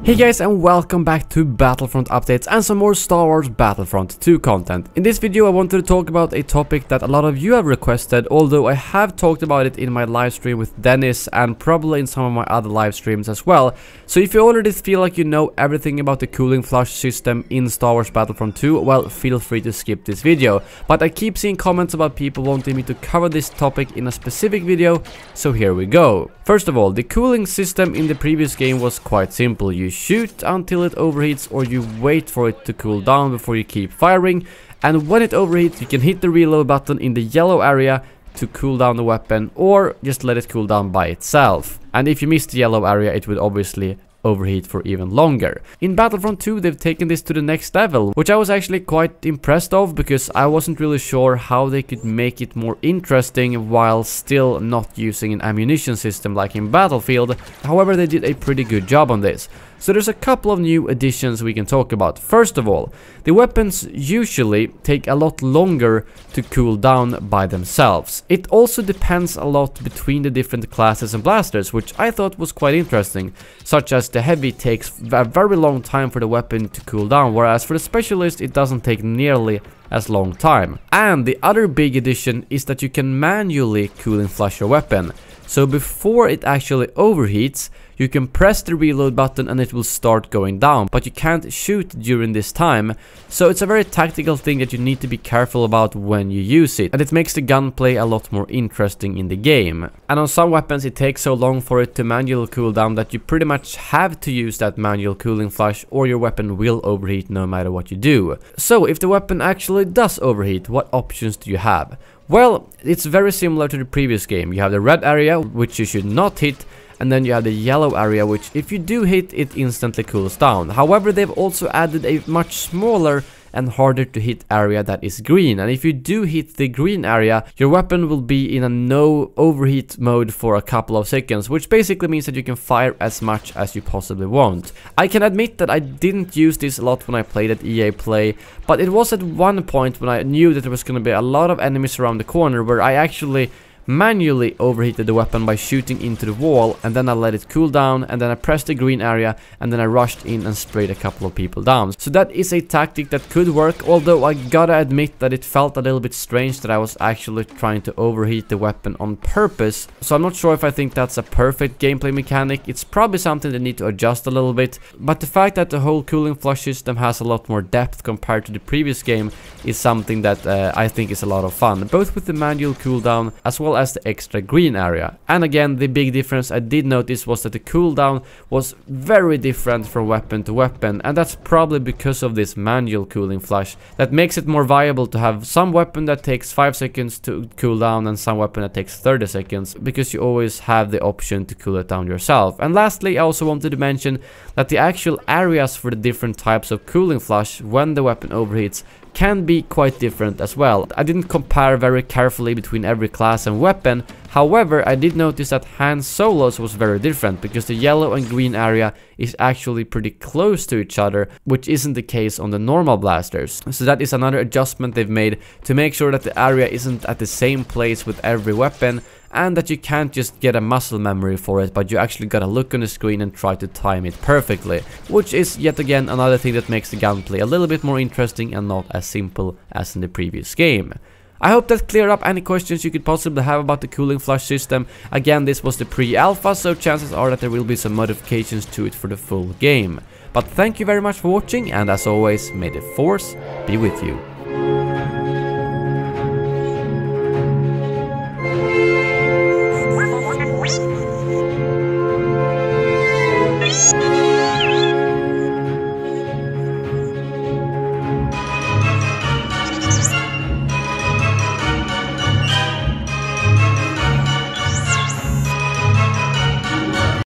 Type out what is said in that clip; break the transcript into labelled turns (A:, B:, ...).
A: Hey guys, and welcome back to Battlefront updates and some more Star Wars Battlefront 2 content. In this video I wanted to talk about a topic that a lot of you have requested, although I have talked about it in my live stream with Dennis and probably in some of my other live streams as well. So if you already feel like you know everything about the cooling flush system in Star Wars Battlefront 2, well, feel free to skip this video. But I keep seeing comments about people wanting me to cover this topic in a specific video, so here we go. First of all, the cooling system in the previous game was quite simple. You shoot until it overheats, or you wait for it to cool down before you keep firing, and when it overheats you can hit the reload button in the yellow area to cool down the weapon, or just let it cool down by itself. And if you miss the yellow area, it would obviously overheat for even longer. In Battlefront 2 they've taken this to the next level, which I was actually quite impressed of, because I wasn't really sure how they could make it more interesting while still not using an ammunition system like in Battlefield. However, they did a pretty good job on this. So there's a couple of new additions we can talk about. First of all, the weapons usually take a lot longer to cool down by themselves. It also depends a lot between the different classes and blasters, which I thought was quite interesting, such as the heavy takes a very long time for the weapon to cool down, whereas for the specialist it doesn't take nearly as long time. And the other big addition is that you can manually cool and flush your weapon. So before it actually overheats, you can press the reload button and it will start going down, but you can't shoot during this time. So it's a very tactical thing that you need to be careful about when you use it, and it makes the gunplay a lot more interesting in the game. And on some weapons it takes so long for it to manually cool down that you pretty much have to use that manual cooling flush, or your weapon will overheat no matter what you do. So if the weapon actually does overheat, what options do you have? Well, it's very similar to the previous game. You have the red area, which you should not hit, and then you have the yellow area, which if you do hit, it instantly cools down. However, they've also added a much smaller and harder to hit area that is green, and if you do hit the green area, your weapon will be in a no overheat mode for a couple of seconds, which basically means that you can fire as much as you possibly want. I can admit that I didn't use this a lot when I played at EA Play, but it was at one point when I knew that there was going to be a lot of enemies around the corner where I actually manually overheated the weapon by shooting into the wall, and then I let it cool down, and then I pressed the green area, and then I rushed in and sprayed a couple of people down. So that is a tactic that could work, although I gotta admit that it felt a little bit strange that I was actually trying to overheat the weapon on purpose. So I'm not sure if I think that's a perfect gameplay mechanic. It's probably something they need to adjust a little bit, but the fact that the whole cooling flush system has a lot more depth compared to the previous game is something that I think is a lot of fun, both with the manual cooldown as well as the extra green area. And again, the big difference I did notice was that the cooldown was very different from weapon to weapon, and that's probably because of this manual cooling flush that makes it more viable to have some weapon that takes 5 seconds to cool down and some weapon that takes 30 seconds, because you always have the option to cool it down yourself. And lastly, I also wanted to mention that the actual areas for the different types of cooling flush when the weapon overheats can be quite different as well. I didn't compare very carefully between every class and weapon. However, I did notice that Han Solo's was very different, because the yellow and green area is actually pretty close to each other, which isn't the case on the normal blasters. So that is another adjustment they've made to make sure that the area isn't at the same place with every weapon, and that you can't just get a muscle memory for it, but you actually gotta look on the screen and try to time it perfectly, which is yet again another thing that makes the gunplay a little bit more interesting and not as simple as in the previous game. I hope that cleared up any questions you could possibly have about the cooling flush system. Again, this was the pre-alpha, so chances are that there will be some modifications to it for the full game. But thank you very much for watching, and as always, may the Force be with you.